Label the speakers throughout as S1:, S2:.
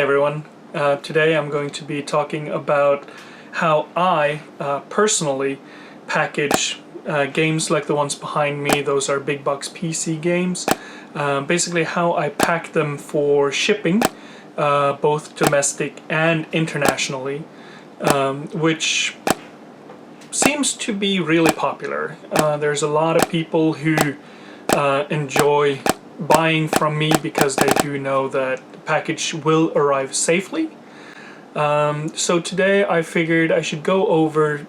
S1: everyone. Today I'm going to be talking about how I personally package games like the ones behind me. Those are big box PC games. Basically how I pack them for shipping, both domestic and internationally, which seems to be really popular. There's a lot of people who enjoy buying from me because they do know that the package will arrive safely. So today I figured I should go over,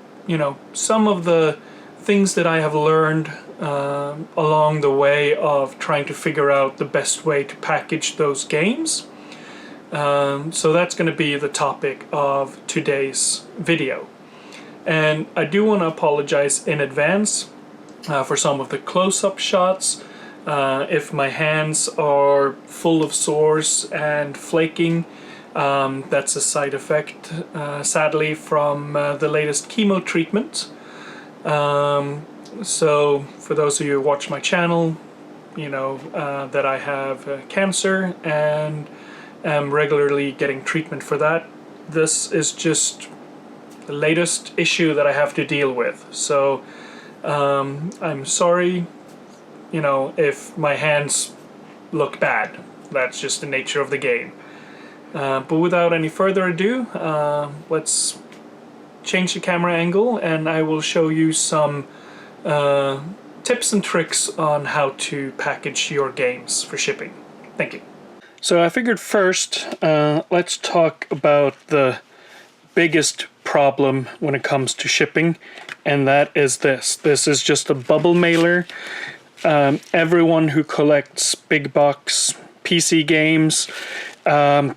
S1: some of the things that I have learned along the way of trying to figure out the best way to package those games. So that's going to be the topic of today's video. And I do want to apologize in advance for some of the close-up shots. If my hands are full of sores and flaking, that's a side effect, sadly, from the latest chemo treatment. So for those of you who watch my channel, you know that I have cancer and am regularly getting treatment for that. This is just the latest issue that I have to deal with. So I'm sorry, if my hands look bad. That's just the nature of the game. But without any further ado, let's change the camera angle and I will show you some tips and tricks on how to package your games for shipping. Thank you. So I figured first, let's talk about the biggest problem when it comes to shipping, and that is this. This is just a bubble mailer. Everyone who collects big box PC games,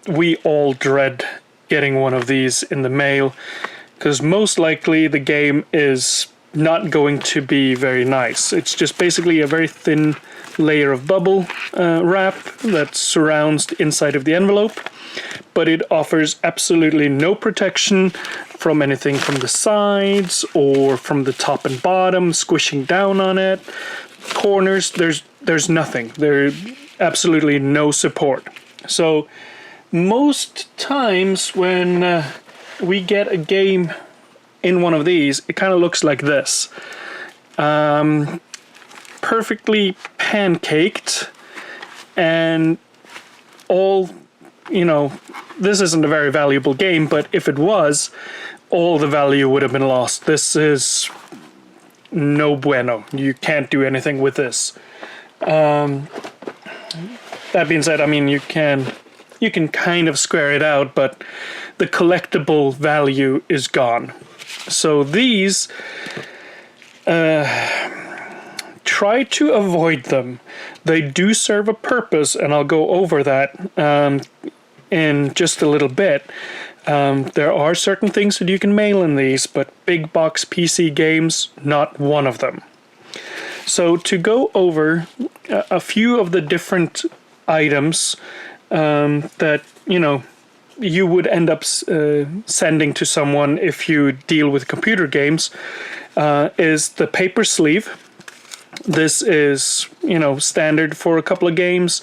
S1: we all dread getting one of these in the mail because most likely the game is not going to be very nice. It's just basically a very thin layer of bubble wrap that surrounds the inside of the envelope, but it offers absolutely no protection from anything from the sides or from the top and bottom, squishing down on it. Corners, there's nothing. There's absolutely no support. So most times when we get a game in one of these, it kind of looks like this. Perfectly pancaked, and all, this isn't a very valuable game, but if it was, all the value would have been lost. This is no bueno. You can't do anything with this. That being said, I mean, you can kind of square it out, but the collectible value is gone. So these, try to avoid them. They do serve a purpose, and I'll go over that in just a little bit. There are certain things that you can mail in these, but big box PC games, not one of them. So to go over a few of the different items that, you would end up sending to someone if you deal with computer games, is the paper sleeve. This is, standard for a couple of games,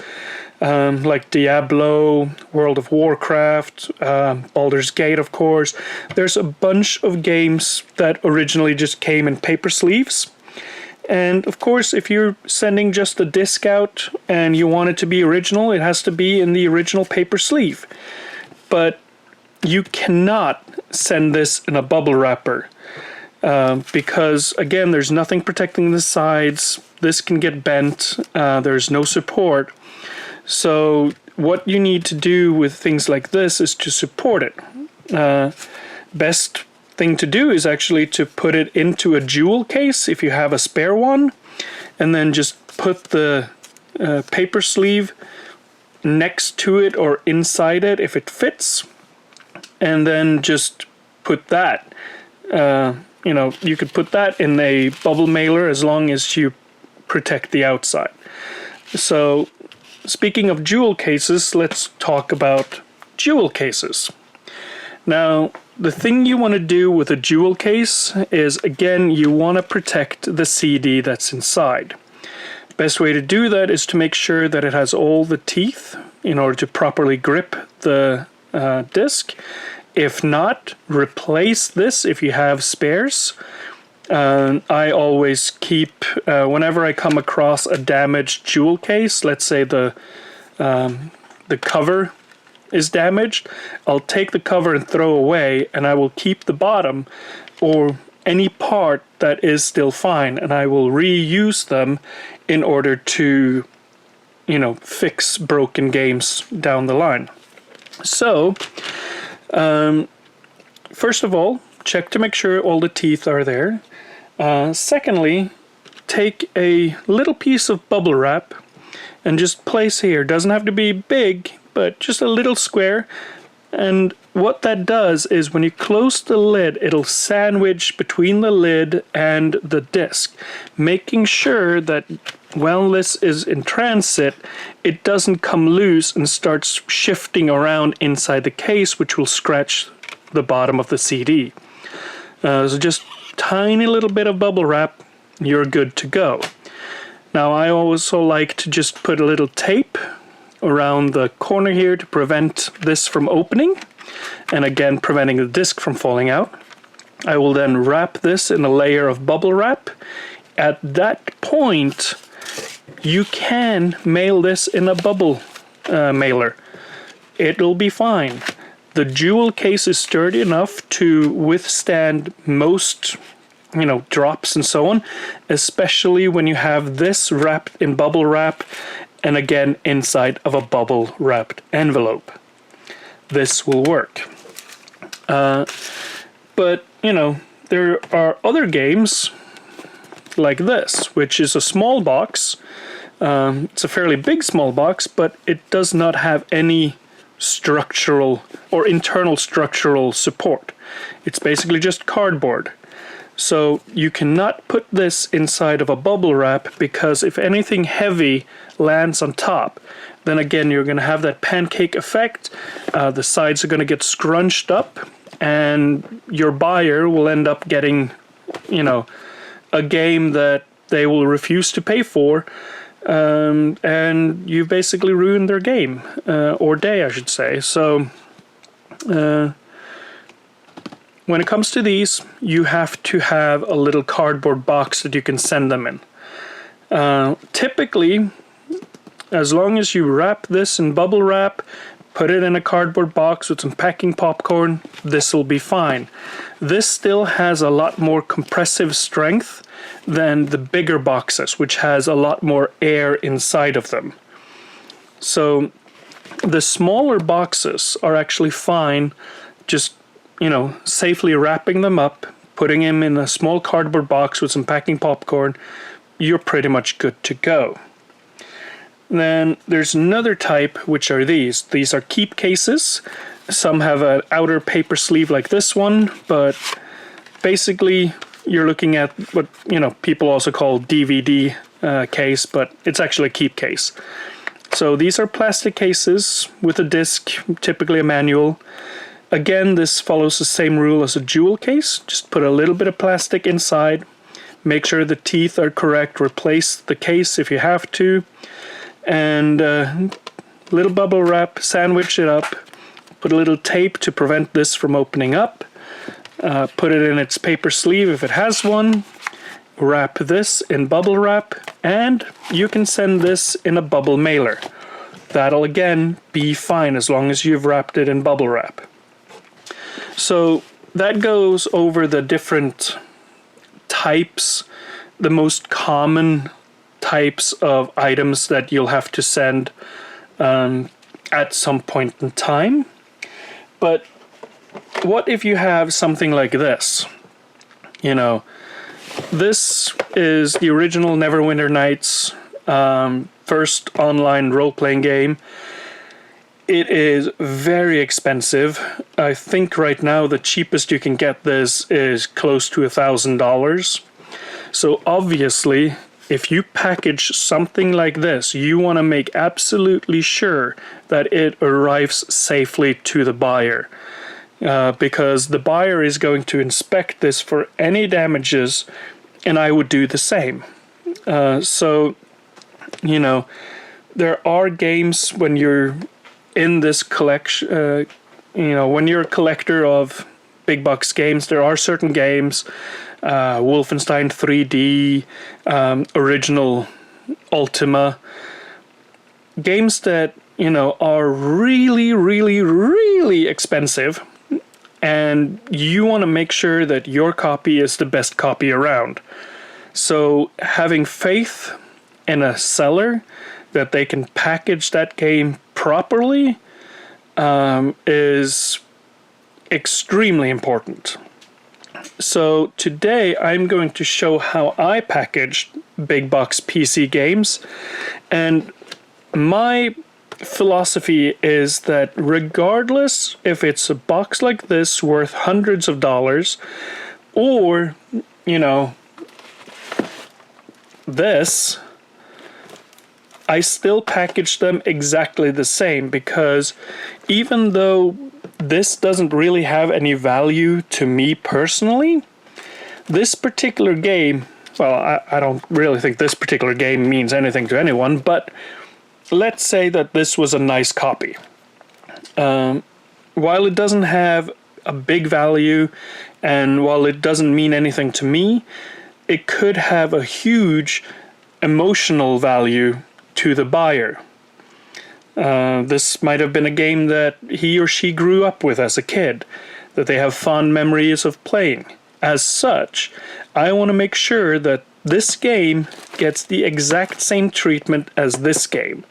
S1: like Diablo, World of Warcraft, Baldur's Gate, of course. There's a bunch of games that originally just came in paper sleeves. And of course, if you're sending just a disc out and you want it to be original, it has to be in the original paper sleeve. But you cannot send this in a bubble wrapper. Because, again, there's nothing protecting the sides. This can get bent. There's no support. So what you need to do with things like this is to support it. Best thing to do is actually to put it into a jewel case if you have a spare one, and then just put the paper sleeve next to it or inside it if it fits, and then just put that. You could put that in a bubble mailer as long as you protect the outside. So, speaking of jewel cases, let's talk about jewel cases. Now, the thing you want to do with a jewel case is, again, you want to protect the CD that's inside. Best way to do that is to make sure that it has all the teeth in order to properly grip the disc. If not, replace this if you have spares. I always keep, whenever I come across a damaged jewel case, let's say the cover is damaged, I'll take the cover and throw away, and I will keep the bottom or any part that is still fine, and I will reuse them in order to, fix broken games down the line. So, first of all, check to make sure all the teeth are there. Secondly, take a little piece of bubble wrap and just place here. Doesn't have to be big, but just a little square. And what that does is when you close the lid, it'll sandwich between the lid and the disc, making sure that while this is in transit, it doesn't come loose and starts shifting around inside the case, which will scratch the bottom of the CD. So just tiny little bit of bubble wrap, you're good to go. Now I also like to just put a little tape around the corner here to prevent this from opening, and again preventing the disc from falling out. I will then wrap this in a layer of bubble wrap. At that point, you can mail this in a bubble mailer. It'll be fine. The jewel case is sturdy enough to withstand most, drops and so on, especially when you have this wrapped in bubble wrap and again inside of a bubble wrapped envelope. This will work. But, there are other games like this, which is a small box. It's a fairly big small box, but it does not have any structural or internal structural support. It's basically just cardboard. So you cannot put this inside of a bubble wrap, because if anything heavy lands on top, then again you're going to have that pancake effect. The sides are going to get scrunched up, and your buyer will end up getting, a game that they will refuse to pay for. And you've basically ruined their game, or day, I should say. So, when it comes to these, you have to have a little cardboard box that you can send them in. Typically, as long as you wrap this in bubble wrap, put it in a cardboard box with some packing popcorn, this will be fine. This still has a lot more compressive strength than the bigger boxes, which has a lot more air inside of them. So the smaller boxes are actually fine, just, safely wrapping them up, putting them in a small cardboard box with some packing popcorn, you're pretty much good to go. Then there's another type, which are these. These are keep cases. Some have an outer paper sleeve like this one, but basically you're looking at what people also call DVD case, but it's actually a keep case. So these are plastic cases with a disc, typically a manual. Again, this follows the same rule as a jewel case. Just put a little bit of plastic inside, make sure the teeth are correct, replace the case if you have to, and little bubble wrap, sandwich it up, put a little tape to prevent this from opening up, put it in its paper sleeve if it has one, wrap this in bubble wrap, and you can send this in a bubble mailer. That'll again be fine as long as you've wrapped it in bubble wrap. So that goes over the different types, the most common types of items that you'll have to send at some point in time. But what if you have something like this? This is the original Neverwinter Nights first online role-playing game. It is very expensive. I think right now the cheapest you can get this is close to $1,000. So obviously, if you package something like this, you want to make absolutely sure that it arrives safely to the buyer. Because the buyer is going to inspect this for any damages, and I would do the same. So, there are games when you're in this collection, when you're a collector of big box games, there are certain games, Wolfenstein 3D, original Ultima, games that, are really, really, really expensive, and you want to make sure that your copy is the best copy around. So having faith in a seller that they can package that game properly is extremely important. So today I'm going to show how I packaged big box PC games, and my philosophy is that regardless if it's a box like this worth hundreds of dollars or, this, I still package them exactly the same, because even though this doesn't really have any value to me personally, this particular game, well, I don't really think this particular game means anything to anyone, but let's say that this was a nice copy. While it doesn't have a big value, and while it doesn't mean anything to me, it could have a huge emotional value to the buyer. This might have been a game that he or she grew up with as a kid, that they have fond memories of playing. As such, I want to make sure that this game gets the exact same treatment as this game,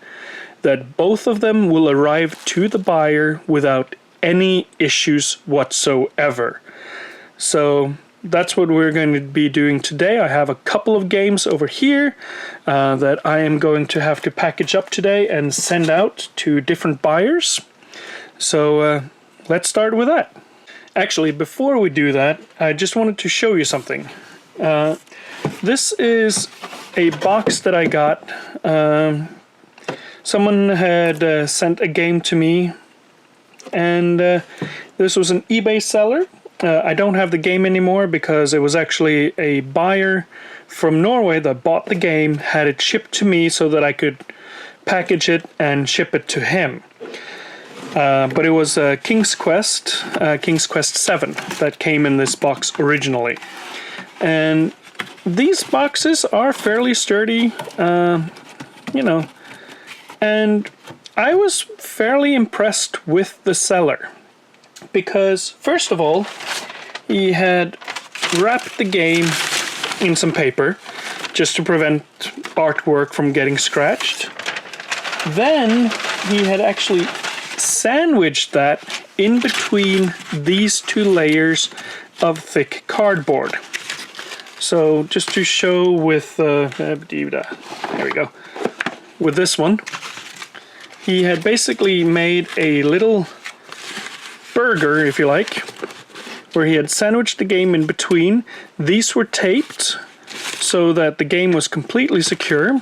S1: that both of them will arrive to the buyer without any issues whatsoever. So that's what we're going to be doing today. I have a couple of games over here that I am going to have to package up today and send out to different buyers. So let's start with that. Actually, before we do that, I just wanted to show you something. This is a box that I got. Someone had sent a game to me, and this was an eBay seller. I don't have the game anymore because it was actually a buyer from Norway that bought the game, had it shipped to me so that I could package it and ship it to him. But it was King's Quest 7 that came in this box originally. And these boxes are fairly sturdy, and I was fairly impressed with the seller. Because, first of all, he had wrapped the game in some paper just to prevent artwork from getting scratched. Then he had actually sandwiched that in between these two layers of thick cardboard. So just to show with, there we go, with this one, he had basically made a little burger, if you like, where he had sandwiched the game in between. These were taped so that the game was completely secure,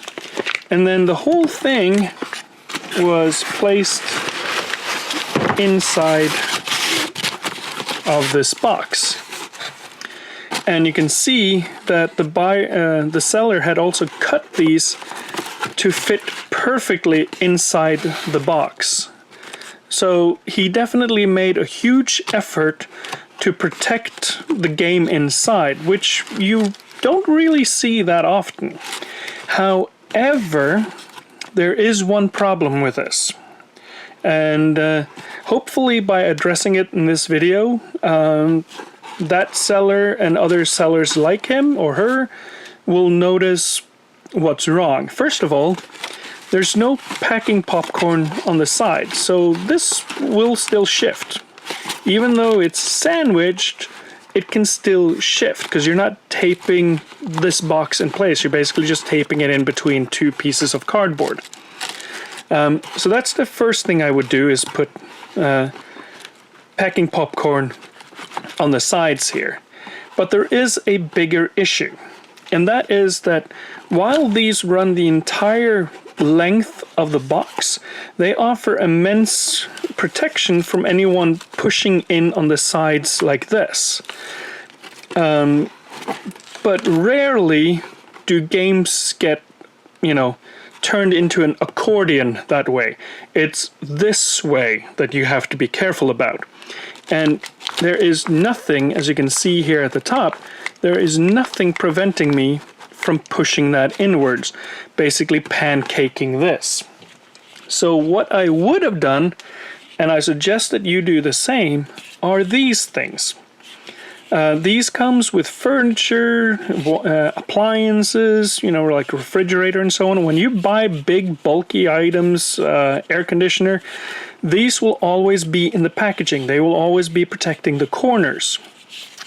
S1: and then the whole thing was placed inside of this box. And you can see that the seller had also cut these to fit perfectly inside the box. So he definitely made a huge effort to protect the game inside, which you don't really see that often. However, there is one problem with this. And hopefully by addressing it in this video, that seller and other sellers like him or her will notice what's wrong. First of all, there's no packing popcorn on the side, so this will still shift. Even though it's sandwiched, it can still shift because you're not taping this box in place. You're basically just taping it in between two pieces of cardboard. So that's the first thing I would do, is put packing popcorn on the sides here. But there is a bigger issue, and that is that while these run the entire length of the box, they offer immense protection from anyone pushing in on the sides like this. But rarely do games get, turned into an accordion that way. It's this way that you have to be careful about. And there is nothing, as you can see here at the top, there is nothing preventing me from pushing that inwards, basically pancaking this. So what I would have done, and I suggest that you do the same, are these things. These comes with furniture, appliances, like refrigerator and so on. When you buy big bulky items, air conditioner, these will always be in the packaging. They will always be protecting the corners.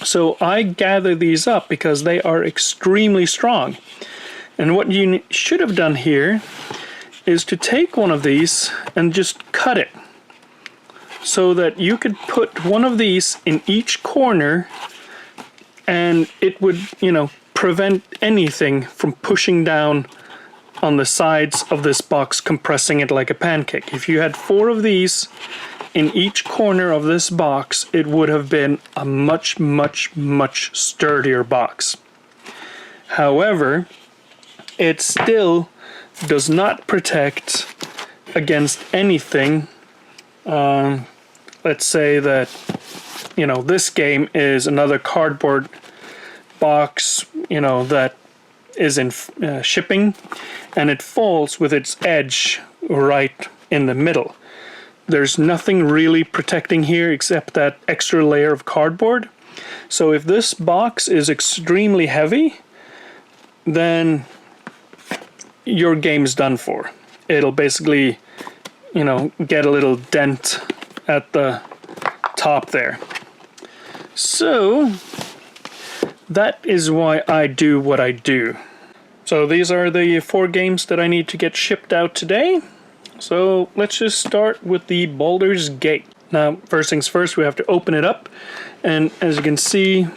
S1: So I gather these up because they are extremely strong. And what you should have done here is to take one of these and just cut it so that you could put one of these in each corner, and it would, prevent anything from pushing down on the sides of this box, compressing it like a pancake. If you had 4 of these in each corner of this box, it would have been a much, much, much sturdier box. However, it still does not protect against anything. Let's say that, this game is another cardboard box, that is in shipping, and it falls with its edge right in the middle. There's nothing really protecting here except that extra layer of cardboard. So if this box is extremely heavy, then your game is done for. It'll basically, get a little dent at the top there. So that is why I do what I do. So these are the 4 games that I need to get shipped out today. So let's just start with the Baldur's Gate. Now, first things first, we have to open it up. And as you can see,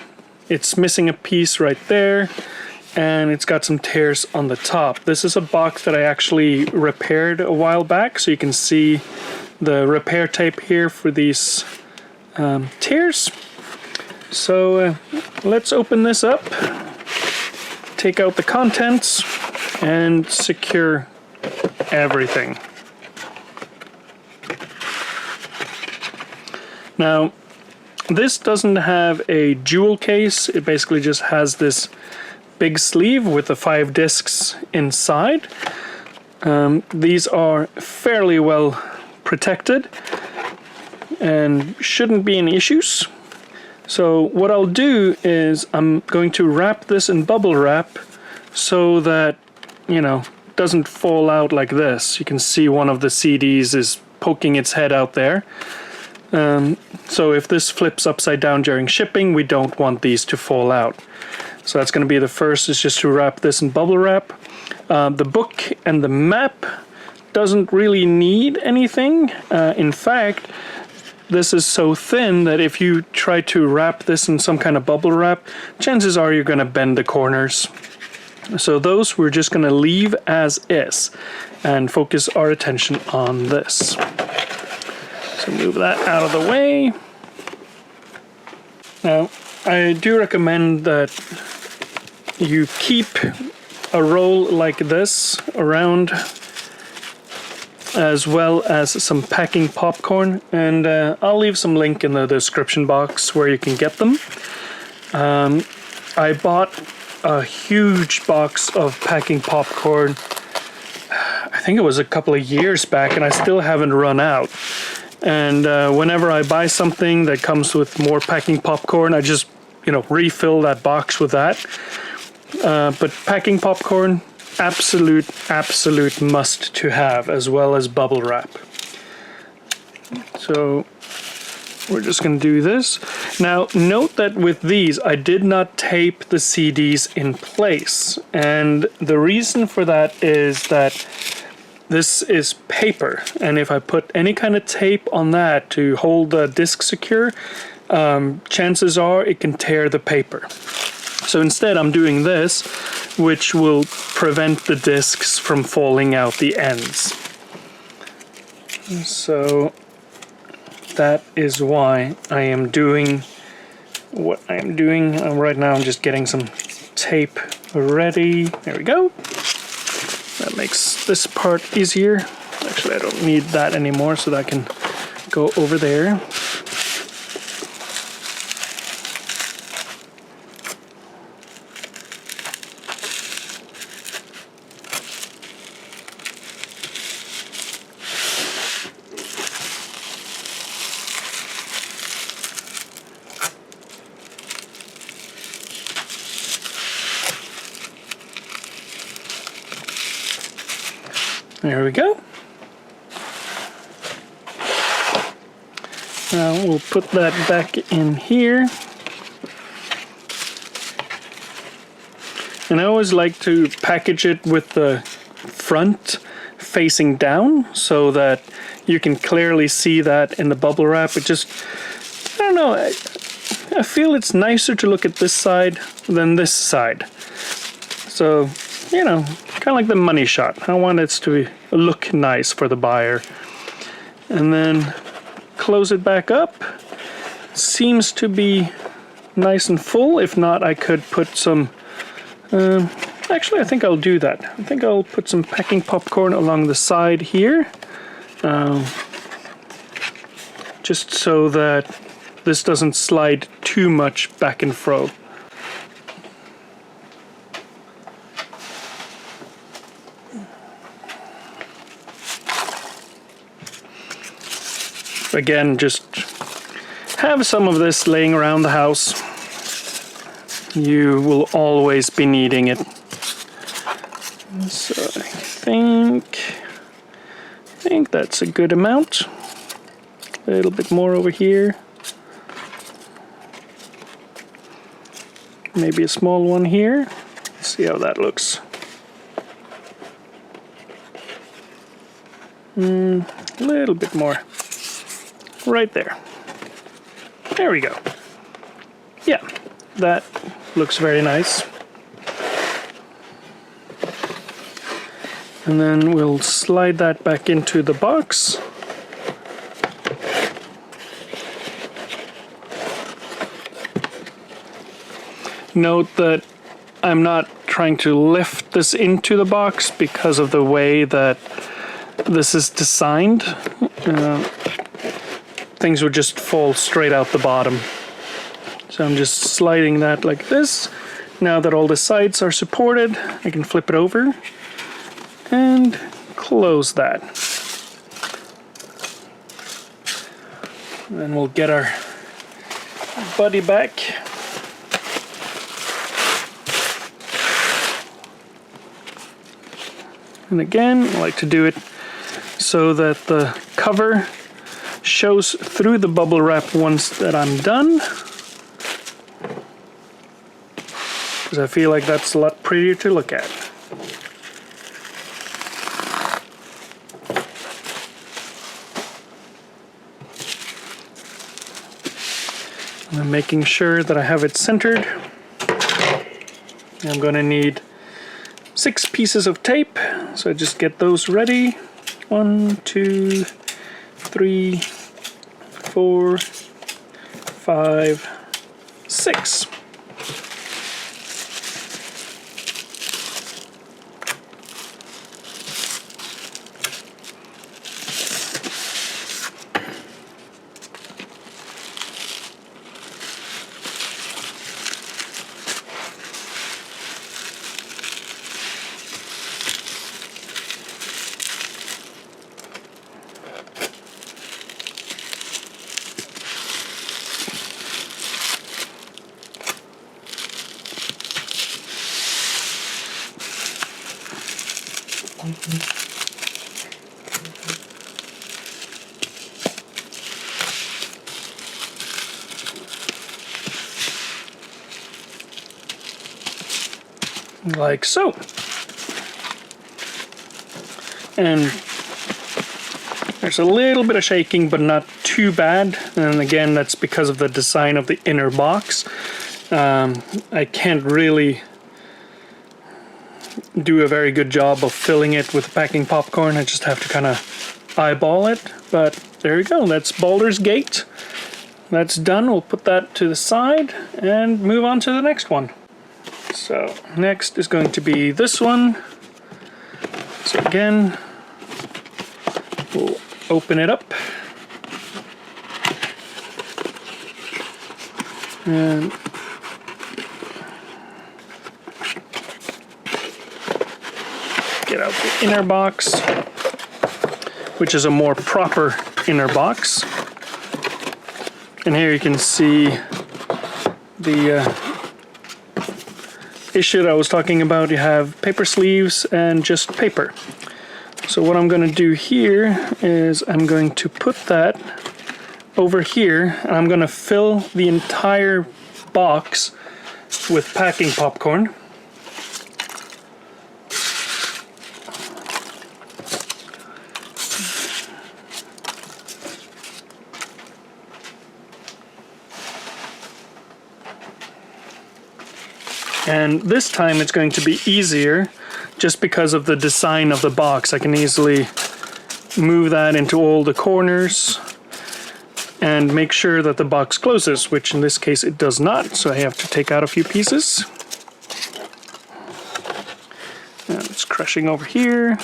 S1: it's missing a piece right there. And it's got some tears on the top. This is a box that I actually repaired a while back. So you can see the repair tape here for these tears. So let's open this up, take out the contents, and secure everything. Now, this doesn't have a jewel case. It basically just has this big sleeve with the 5 discs inside. These are fairly well protected and shouldn't be any issues. So what I'll do is I'm going to wrap this in bubble wrap so that, it doesn't fall out like this. You can see one of the CDs is poking its head out there. So if this flips upside down during shipping, we don't want these to fall out. So that's going to be the first, is just to wrap this in bubble wrap. The book and the map doesn't really need anything. In fact, this is so thin that if you try to wrap this in some kind of bubble wrap, chances are you're going to bend the corners. So those we're just going to leave as is and focus our attention on this. So move that out of the way. Now, I do recommend that you keep a roll like this around, as well as some packing popcorn, and I'll leave some link in the description box where you can get them. I bought a huge box of packing popcorn, I think it was a couple of years back, and I still haven't run out. And whenever I buy something that comes with more packing popcorn, I just refill that box with that. But packing popcorn, absolute must to have, as well as bubble wrap. So we're just going to do this. Now note that with these I did not tape the CDs in place, and the reason for that is that this is paper, and if I put any kind of tape on that to hold the disc secure, chances are it can tear the paper. So instead I'm doing this, which will prevent the discs from falling out the ends. So that is why I am doing what I am doing. Right now I'm just getting some tape ready. There we go. That makes this part easier. Actually, I don't need that anymore, so that I can go over there. There we go. Now we'll put that back in here. And I always like to package it with the front facing down so that you can clearly see that in the bubble wrap. It just, I don't know, I feel it's nicer to look at this side than this side. So, you know, kind of like the money shot. I want it to look nice for the buyer. And then close it back up. Seems to be nice and full. If not, I could put some... actually, I think I'll do that. I think I'll put some packing popcorn along the side here. Just so that this doesn't slide too much back and fro. Again, just have some of this laying around the house. You will always be needing it. So I think that's a good amount. A little bit more over here. Maybe a small one here. Let's see how that looks. A little bit more. Right there. There we go. Yeah, that looks very nice. And then we'll slide that back into the box. Note that I'm not trying to lift this into the box because of the way that this is designed. Things would just fall straight out the bottom. So I'm just sliding that like this. Now that all the sides are supported, I can flip it over and close that. Then we'll get our buddy back. And again, I like to do it so that the cover shows through the bubble wrap once that I'm done. Because I feel like that's a lot prettier to look at. And I'm making sure that I have it centered. I'm going to need 6 pieces of tape, so I just get those ready. 1, 2, 3, 4, 5, 6. Like so. And there's a little bit of shaking, but not too bad. And again, that's because of the design of the inner box. I can't really do a very good job of filling it with packing popcorn. I just have to kind of eyeball it. But there you go. That's Baldur's Gate. That's done. We'll put that to the side and move on to the next one. So next is going to be this one. So again, we'll open it up. And get out the inner box, which is a more proper inner box. And here you can see the issue that I was talking about. You have paper sleeves and just paper. So what I'm going to do here is I'm going to put that over here, and I'm going to fill the entire box with packing popcorn. And this time it's going to be easier just because of the design of the box. I can easily move that into all the corners and make sure that the box closes, which in this case it does not, so I have to take out a few pieces. And it's crushing over here.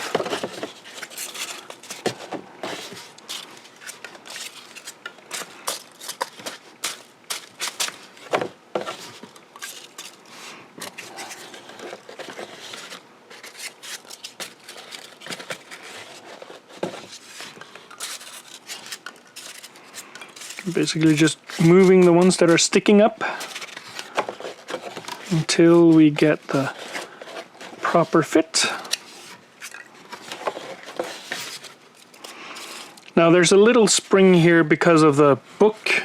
S1: Basically just moving the ones that are sticking up until we get the proper fit. Now there's a little spring here because of the book.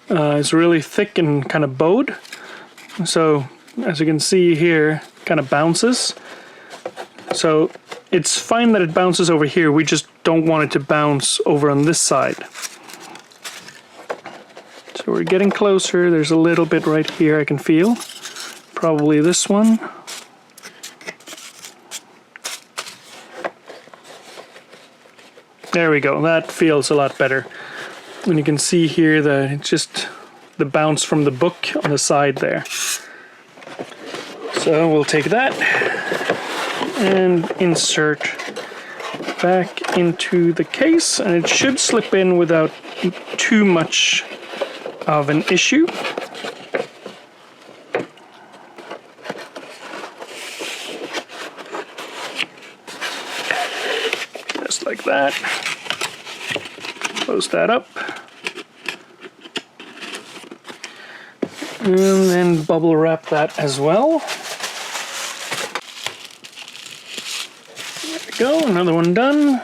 S1: It's really thick and kind of bowed. So as you can see here, it kind of bounces. So it's fine that it bounces over here. We just don't want it to bounce over on this side. So we're getting closer. There's a little bit right here I can feel. Probably this one. There we go. That feels a lot better. And you can see here that it's just the bounce from the book on the side there. So we'll take that and insert back into the case, and it should slip in without too much of an issue. Just like that. Close that up. And then bubble wrap that as well. There we go, another one done.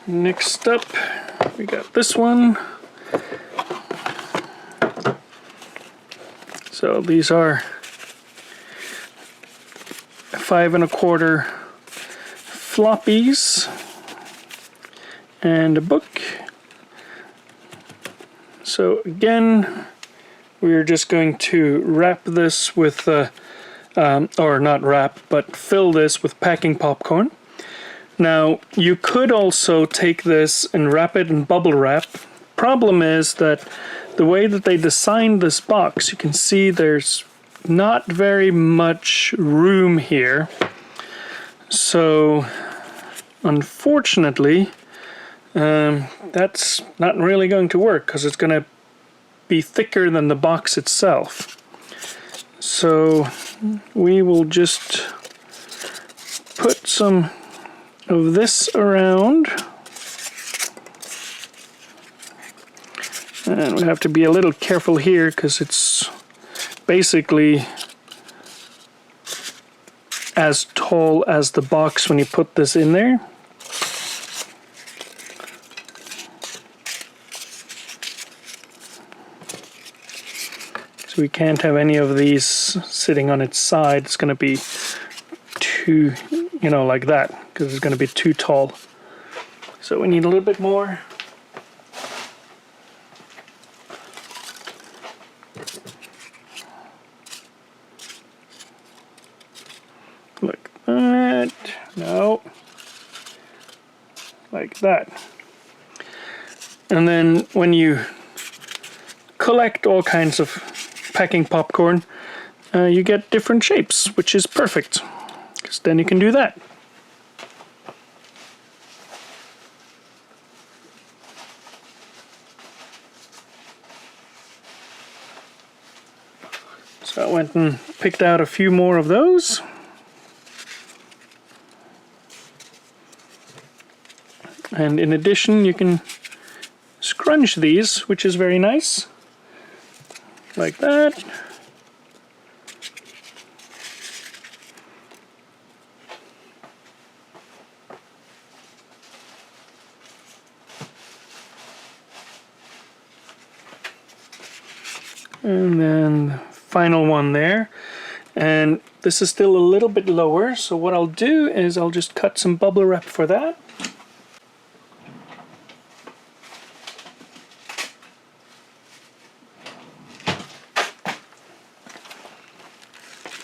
S1: Next up, we got this one. So these are 5 1/4 floppies and a book. So again, we're just going to wrap this with, or not wrap, but fill this with packing popcorn. Now, you could also take this and wrap it in bubble wrap. Problem is that the way that they designed this box, you can see there's not very much room here. So, unfortunately, that's not really going to work because it's going to be thicker than the box itself. So, we will just put some of this around. And we have to be a little careful here because it's basically as tall as the box when you put this in there. So we can't have any of these sitting on its side. It's going to be too, like that, because it's going to be too tall. So we need a little bit more. Like that. No. Like that. And then when you collect all kinds of packing popcorn, you get different shapes, which is perfect. then you can do that. So I went and picked out a few more of those. And in addition, you can scrunch these, which is very nice. Like that. And then the final one there. And this is still a little bit lower, so what I'll do is I'll just cut some bubble wrap for that.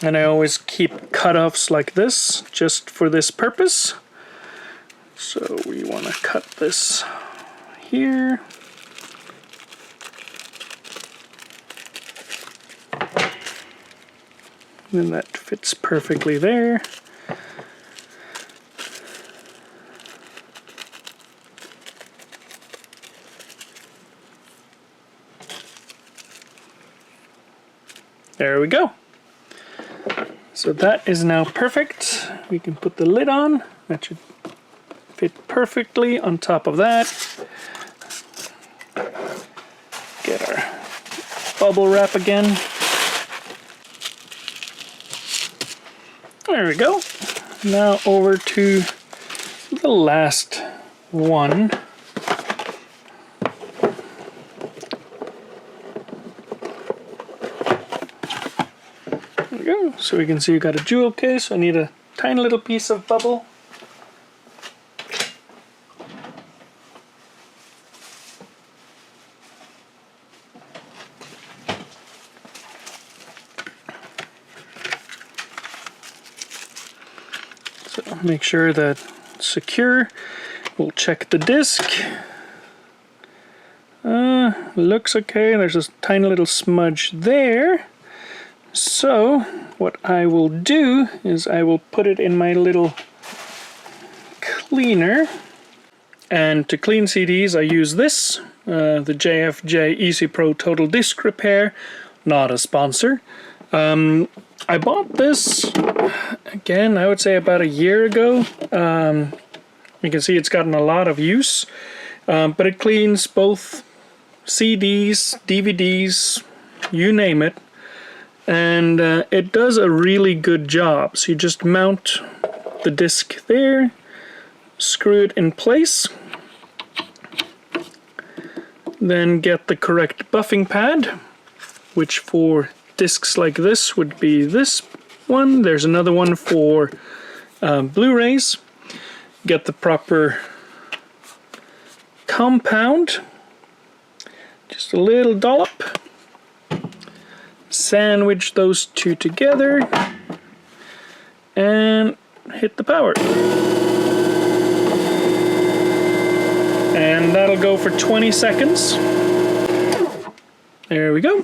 S1: And I always keep cutoffs like this, just for this purpose. So we want to cut this here. And that fits perfectly there. There we go. So that is now perfect. We can put the lid on. That should fit perfectly on top of that. Get our bubble wrap again. There we go. Now over to the last one. There we go. So we can see you got a jewel case. I need a tiny little piece of bubble. Make sure that it's secure. We'll check the disc. Looks okay. There's a tiny little smudge there. So what I will do is I will put it in my little cleaner. And to clean CDs I use this, the JFJ Easy Pro Total Disc Repair. Not a sponsor. I bought this, again, I would say about a year ago. You can see it's gotten a lot of use, but it cleans both CDs, DVDs, you name it, and it does a really good job. So you just mount the disc there, screw it in place, then get the correct buffing pad, which for discs like this would be this one. There's another one for Blu-rays. Get the proper compound, just a little dollop. Sandwich those two together and hit the power. And that'll go for 20 seconds. There we go.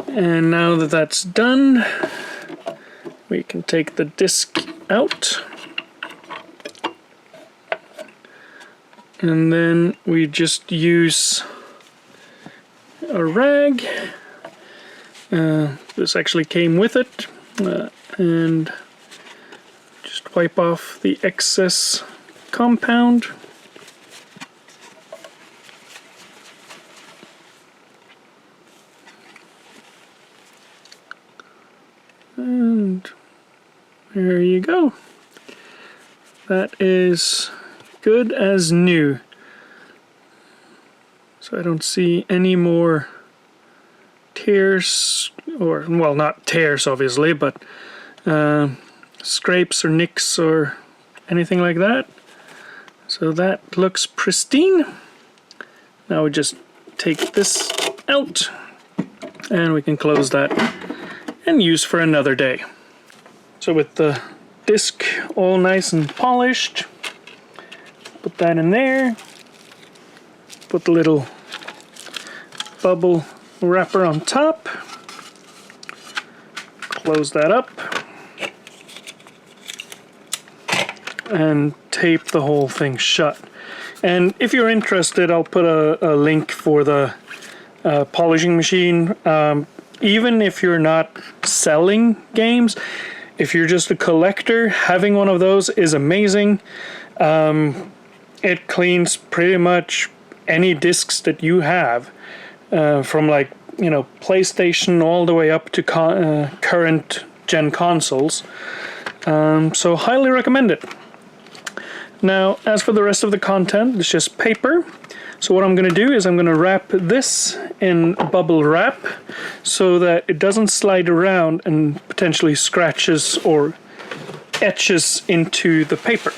S1: And now that that's done, we can take the disc out. And then we just use a rag. This actually came with it. And just wipe off the excess compound. And there you go. That is good as new. So I don't see any more tears, or, well, not tears obviously, but scrapes or nicks or anything like that. So that looks pristine. Now we just take this out and we can close that and use for another day. So with the disc all nice and polished, put that in there, put the little bubble wrapper on top, close that up, and tape the whole thing shut. And if you're interested, I'll put a link for the polishing machine. Even if you're not selling games, if you're just a collector, having one of those is amazing. It cleans pretty much any discs that you have, from like, you know, PlayStation all the way up to current gen consoles. So highly recommend it. Now, as for the rest of the content, it's just paper. So what I'm going to do is I'm going to wrap this in bubble wrap so that it doesn't slide around and potentially scratches or etches into the paper.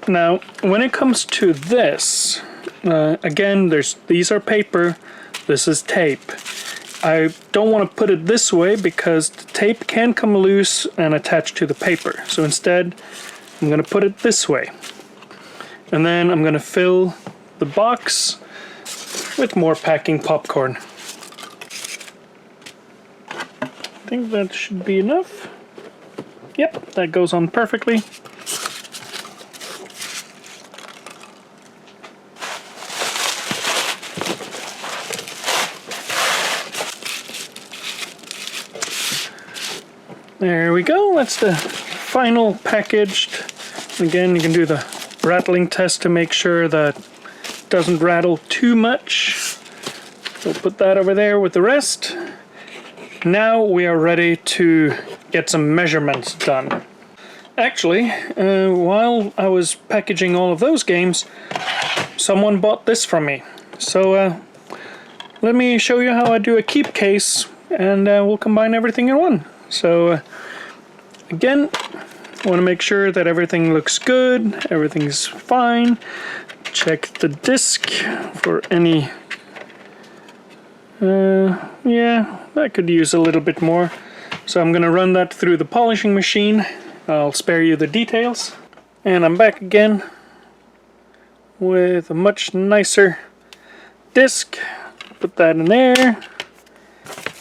S1: Now, when it comes to this, again, these are paper, this is tape. I don't want to put it this way because the tape can come loose and attach to the paper. So instead, I'm going to put it this way. And then I'm going to fill the box with more packing popcorn. I think that should be enough. Yep, that goes on perfectly. There we go, that's the final packaged. Again, you can do the rattling test to make sure that it doesn't rattle too much. We'll put that over there with the rest. Now we are ready to get some measurements done. Actually, while I was packaging all of those games, someone bought this from me. So let me show you how I do a keep case, and we'll combine everything in one. So again, I want to make sure that everything looks good, everything's fine. Check the disc for any, yeah, that could use a little bit more. So I'm going to run that through the polishing machine. I'll spare you the details. And I'm back again with a much nicer disc. Put that in there.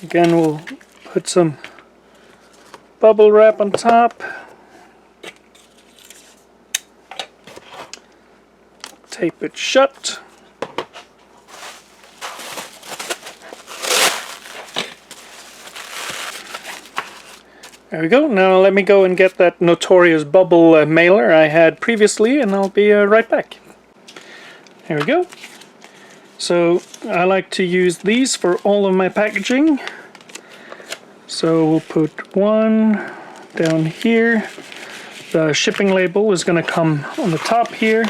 S1: Again, we'll put some bubble wrap on top. Tape it shut. There we go. Now let me go and get that notorious bubble mailer I had previously, and I'll be right back. There we go. So I like to use these for all of my packaging. So we'll put one down here. The shipping label is going to come on the top here.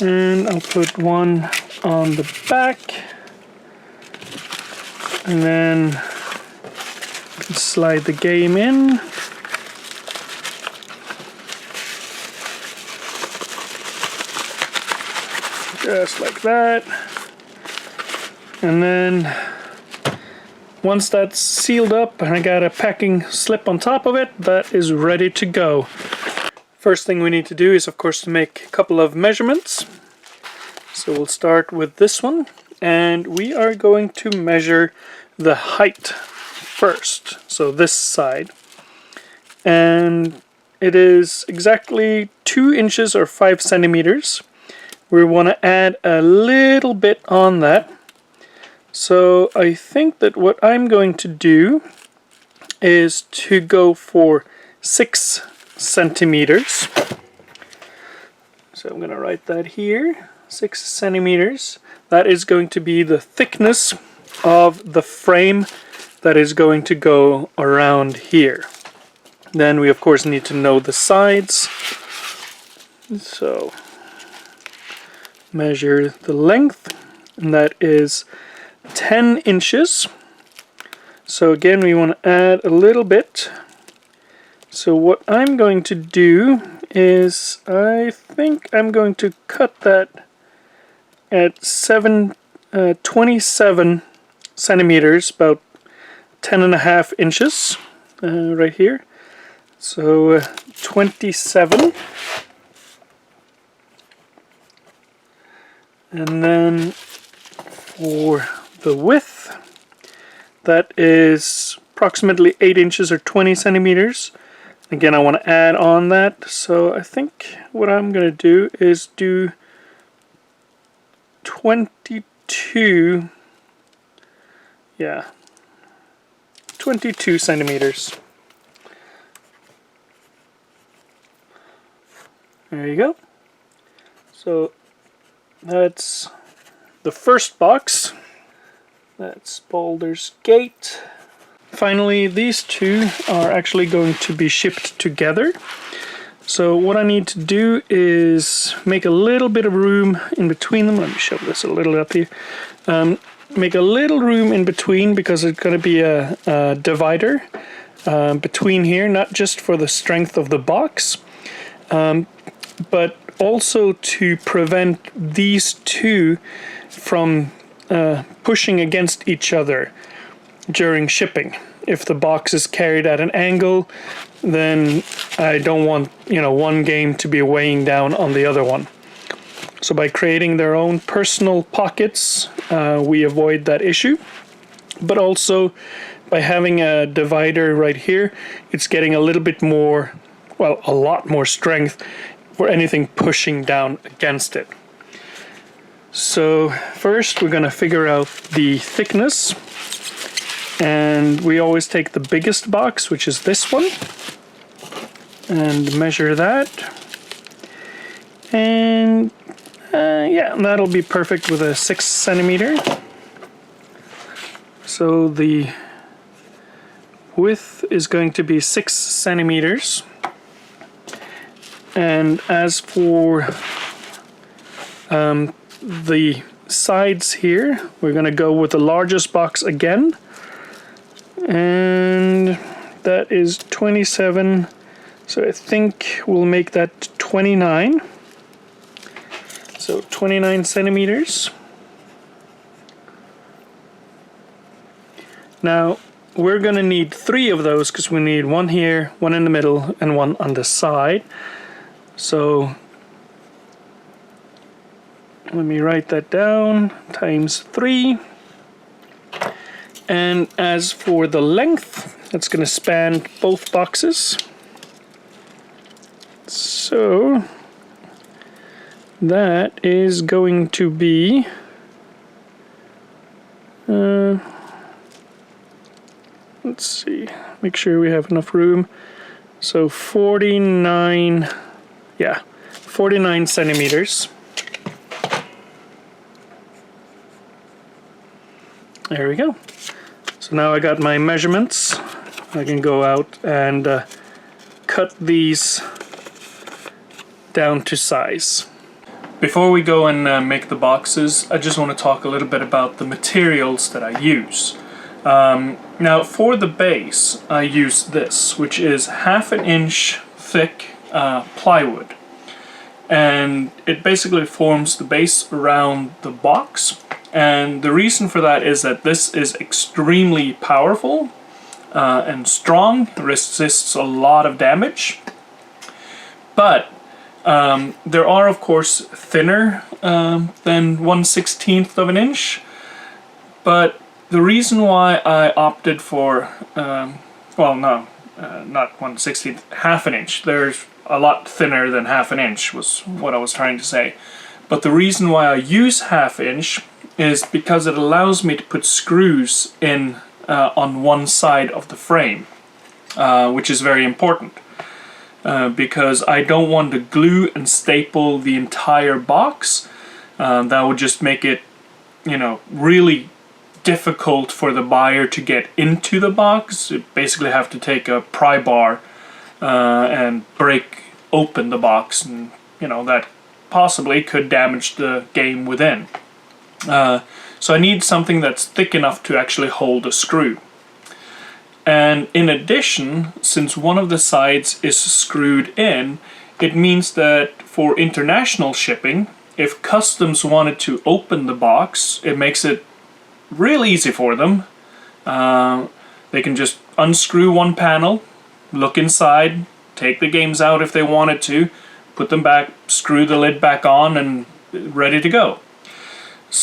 S1: And I'll put one on the back. And then slide the game in. Just like that. And then once that's sealed up and I got a packing slip on top of it, that is ready to go. First thing we need to do is, of course, to make a couple of measurements. So we'll start with this one, and we are going to measure the height first. So this side. And it is exactly 2 inches or 5 centimeters. We want to add a little bit on that. So I think that what I'm going to do is to go for 6 centimeters. So I'm going to write that here, 6 centimeters. That is going to be the thickness of the frame that is going to go around here. Then we of course need to know the sides. So measure the length, and that is 10 inches. So again, we want to add a little bit. So what I'm going to do is, I think I'm going to cut that at 27 centimeters, about 10.5 inches, right here. So 27. And then for the width, that is approximately 8 inches or 20 centimeters. Again, I want to add on that, so I think what I'm going to do is do 22, yeah, 22 centimeters. There you go. So that's the first box. That's Baldur's Gate. Finally, these two are actually going to be shipped together. So what I need to do is make a little bit of room in between them. Let me shove this a little up here. Make a little room in between because it's going to be a divider between here, not just for the strength of the box, but also to prevent these two from pushing against each other during shipping. If the box is carried at an angle, then I don't want, one game to be weighing down on the other one. So by creating their own personal pockets, we avoid that issue. But also by having a divider right here, it's getting a little bit more, well, a lot more strength for anything pushing down against it. So first we're going to figure out the thickness, and we always take the biggest box, which is this one, and measure that, and yeah, that'll be perfect with a 6 centimeter. So the width is going to be 6 centimeters. And as for the sides here, we're going to go with the largest box again. And that is 27. So I think we'll make that 29. So 29 centimeters. Now we're going to need 3 of those because we need one here, one in the middle, and one on the side. So let me write that down, times 3. And as for the length, that's going to span both boxes. So that is going to be let's see, make sure we have enough room. So 49, yeah, 49 centimeters. There we go. So now I got my measurements. I can go out and cut these down to size. Before we go and make the boxes, I just want to talk a little bit about the materials that I use. Now for the base, I use this, which is 1/2 inch thick plywood. And it basically forms the base around the box. And the reason for that is that this is extremely powerful and strong, resists a lot of damage. But there are, of course, thinner than 1/16 of an inch. But the reason why I opted for, well, no, not 1/16, 1/2 inch. There's a lot thinner than 1/2 inch was what I was trying to say. But the reason why I use 1/2 inch is because it allows me to put screws in on one side of the frame, which is very important. Because I don't want to glue and staple the entire box. That would just make it, really difficult for the buyer to get into the box. You basically have to take a pry bar and break open the box, and that possibly could damage the game within. So I need something that's thick enough to actually hold a screw. And in addition, since one of the sides is screwed in, it means that for international shipping, if customs wanted to open the box, it makes it real easy for them. They can just unscrew one panel, look inside, take the games out if they wanted to, put them back, screw the lid back on, and ready to go.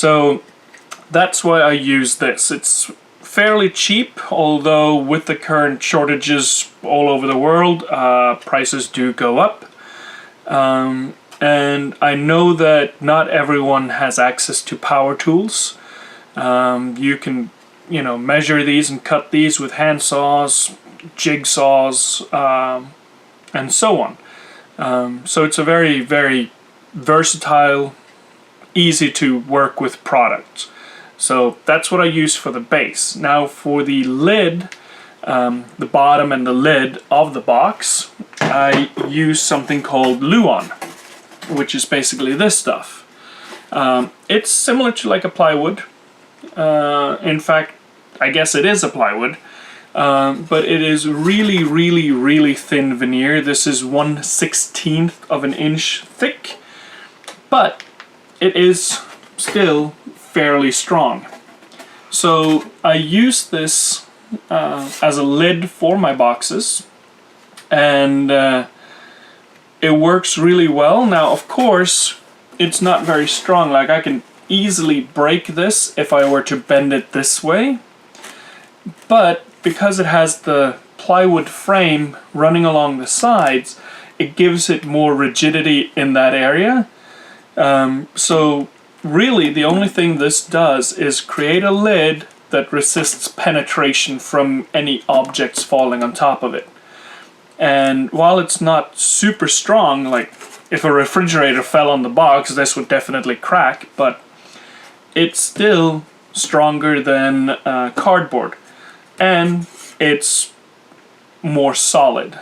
S1: So that's why I use this. It's fairly cheap, although with the current shortages all over the world, prices do go up. And I know that not everyone has access to power tools. You can, measure these and cut these with hand saws, jigsaws, and so on. So it's a very, very versatile, easy to work with product. So that's what I use for the base. Now for the lid, the bottom and the lid of the box, I use something called Luan, which is basically this stuff. It's similar to like a plywood. In fact, I guess it is a plywood. But it is really, really, really thin veneer. This is 1/16 of an inch thick, but it is still fairly strong. So I use this as a lid for my boxes, and it works really well. Now, of course, it's not very strong. Like, I can easily break this if I were to bend it this way, but because it has the plywood frame running along the sides, it gives it more rigidity in that area. So really the only thing this does is create a lid that resists penetration from any objects falling on top of it. And while it's not super strong, like if a refrigerator fell on the box, this would definitely crack, but it's still stronger than cardboard. And it's more solid.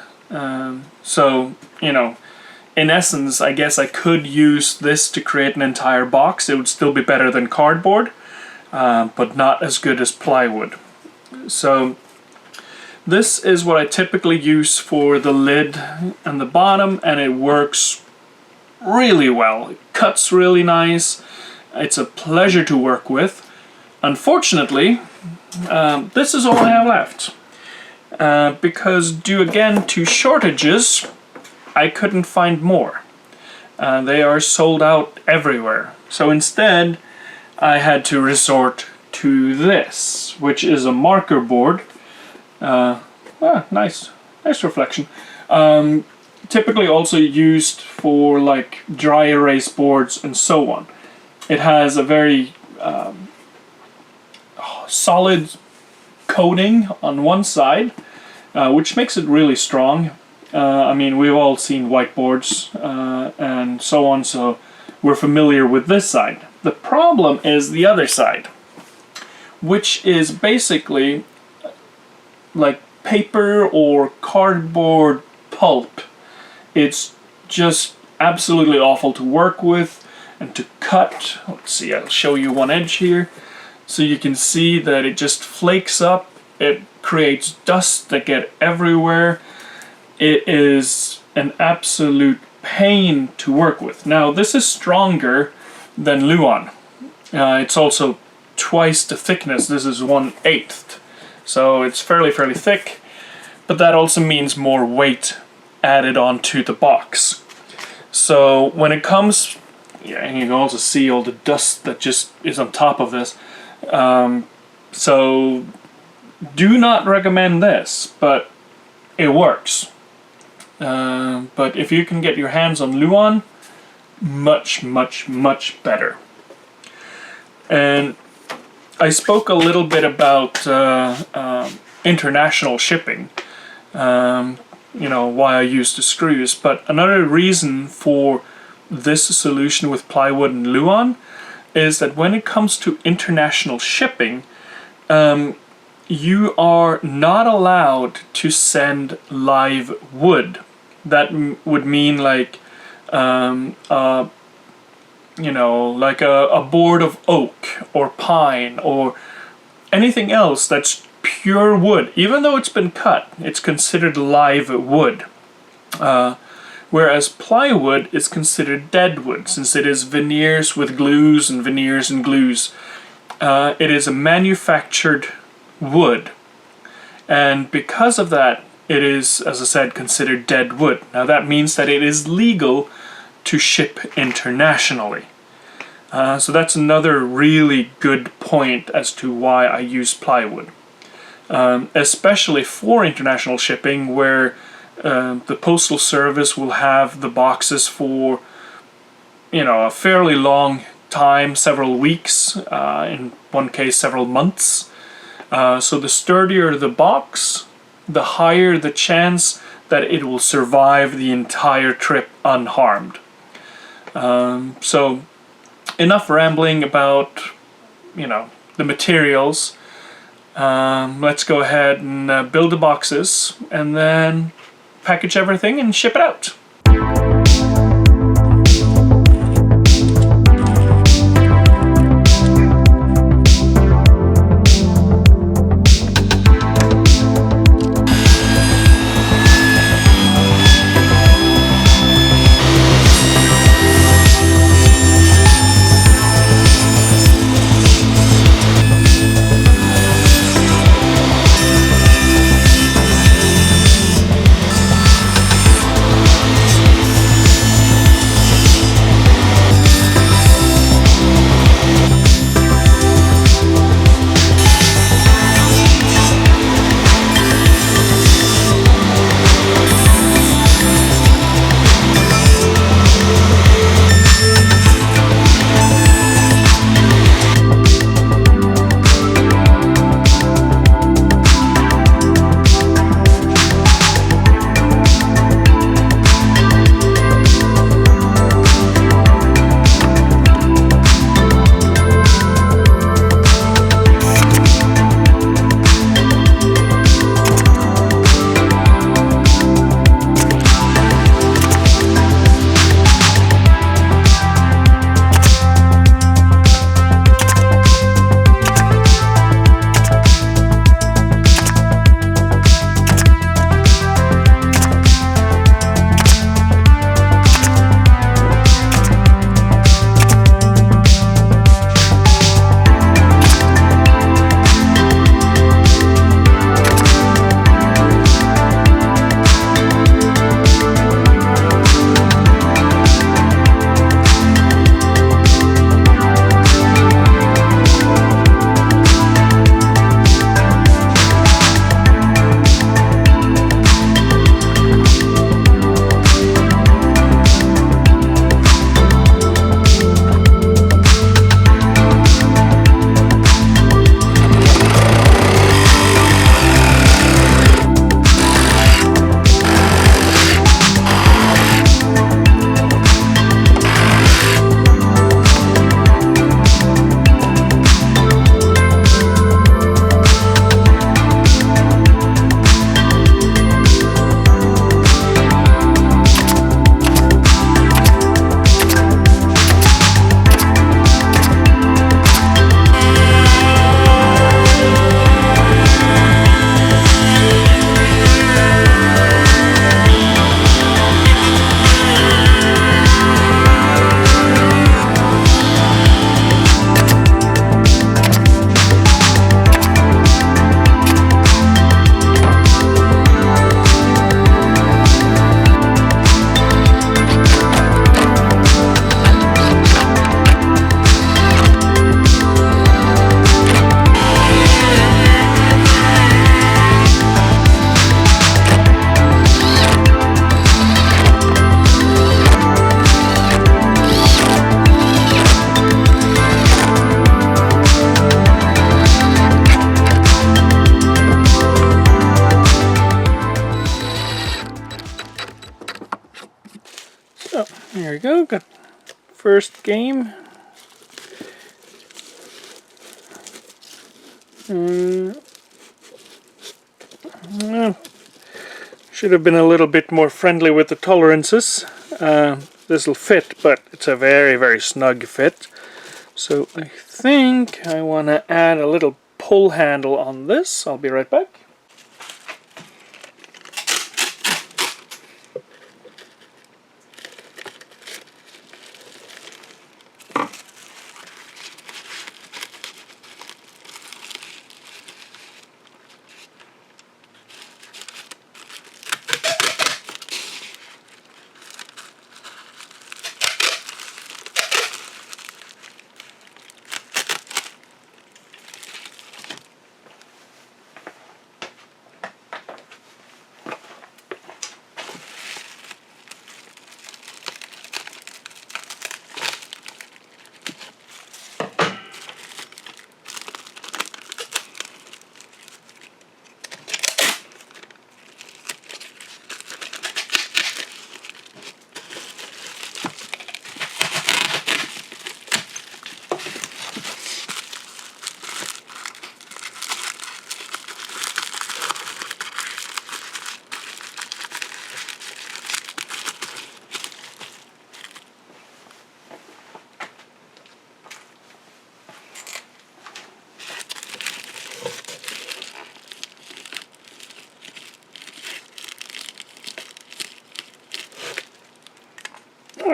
S1: So, in essence, I guess I could use this to create an entire box. It would still be better than cardboard, but not as good as plywood. So this is what I typically use for the lid and the bottom, and it works really well. It cuts really nice. It's a pleasure to work with. Unfortunately, this is all I have left. Because due again to shortages, I couldn't find more. They are sold out everywhere. So instead, I had to resort to this, which is a marker board. Nice reflection. Typically also used for like dry erase boards and so on. It has a very solid coating on one side, which makes it really strong. I mean, we've all seen whiteboards and so on, so we're familiar with this side. The problem is the other side, which is basically like paper or cardboard pulp. It's just absolutely awful to work with and to cut. Let's see, I'll show you one edge here. So you can see that it just flakes up. It creates dust that get everywhere. It is an absolute pain to work with. Now, this is stronger than Luan. It's also twice the thickness. This is 1/8. So it's fairly thick, but that also means more weight added onto the box. So when it comes, and you can also see all the dust that just is on top of this. So do not recommend this, but it works. But if you can get your hands on Luan, much better. And I spoke a little bit about international shipping, why I use the screws, but another reason for this solution with plywood and Luan is that when it comes to international shipping, you are not allowed to send live wood. That would mean like, like a board of oak or pine or anything else that's pure wood. Even though it's been cut, it's considered live wood. Whereas plywood is considered dead wood, since it is veneers with glues and veneers and glues. It is a manufactured wood, and because of that, it is, as I said, considered dead wood. Now that means that it is legal to ship internationally. So that's another really good point as to why I use plywood. especially for international shipping, where the postal service will have the boxes for, you know, a fairly long time, several weeks, in one case several months. So the sturdier the box, the higher the chance that it will survive the entire trip unharmed. So enough rambling about, you know, the materials. Let's go ahead and build the boxes and then package everything and ship it out. So, there we go. Got first game. Should have been a little bit more friendly with the tolerances. This will fit, but it's a very, very snug fit. So I think I want to add a little pull handle on this. I'll be right back.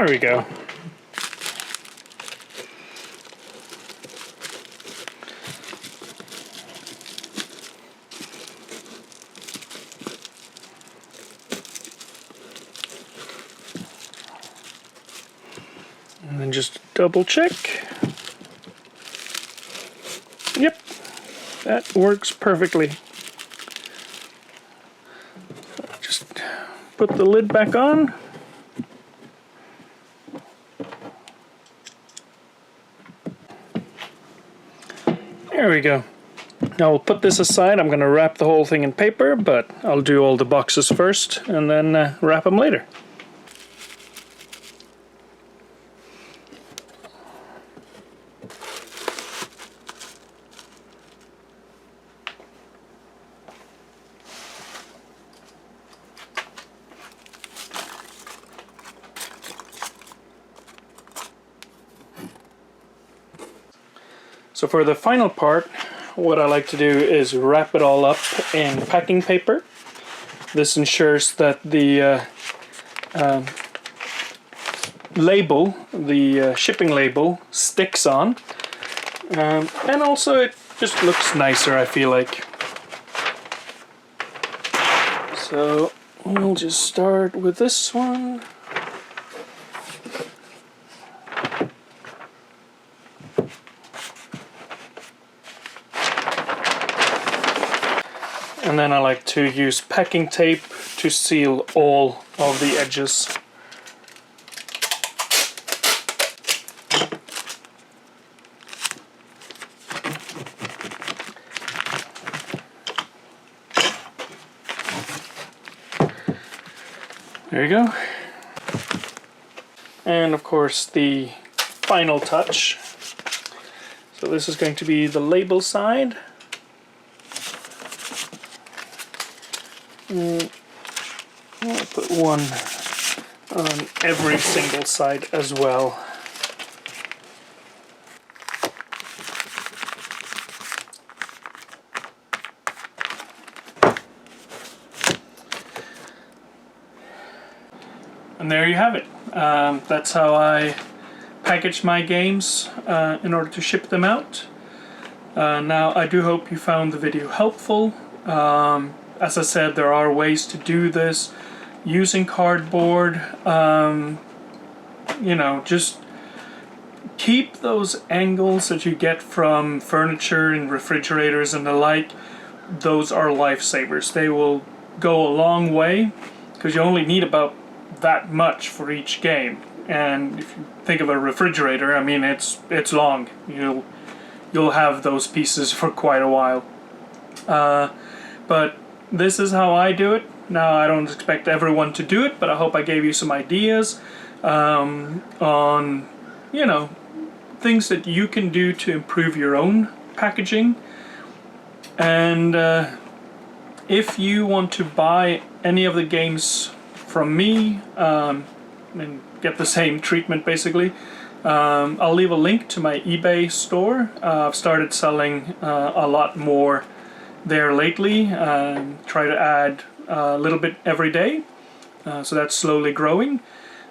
S1: There we go. And then just double check. Yep, that works perfectly. Just put the lid back on. There we go. Now we'll put this aside. I'm going to wrap the whole thing in paper, but I'll do all the boxes first and then wrap them later. So for the final part, what I like to do is wrap it all up in packing paper. This ensures that the label, the shipping label, sticks on. And also it just looks nicer, I feel like. So we'll just start with this one. And then I like to use packing tape to seal all of the edges. There you go. And of course the final touch. So this is going to be the label side. I'll put one on every single side as well. And there you have it. That's how I package my games in order to ship them out. Now I do hope you found the video helpful. As I said, there are ways to do this using cardboard. You know, just keep those angles that you get from furniture and refrigerators and the like. Those are lifesavers. They will go a long way because you only need about that much for each game. And if you think of a refrigerator, I mean, it's long. You'll have those pieces for quite a while. But this is how I do it. Now, I don't expect everyone to do it, but I hope I gave you some ideas on, you know, things that you can do to improve your own packaging. And if you want to buy any of the games from me and get the same treatment, basically, I'll leave a link to my eBay store. I've started selling a lot more there lately. Try to add a little bit every day, so that's slowly growing.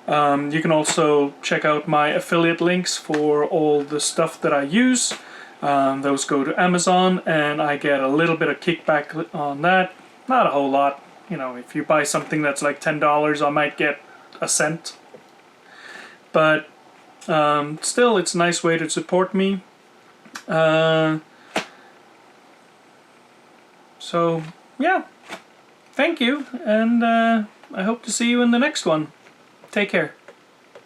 S1: You can also check out my affiliate links for all the stuff that I use. Those go to Amazon and I get a little bit of kickback on that. Not a whole lot. You know, if you buy something that's like $10, I might get a cent. But still, it's a nice way to support me. So, yeah, thank you, and I hope to see you in the next one. Take care.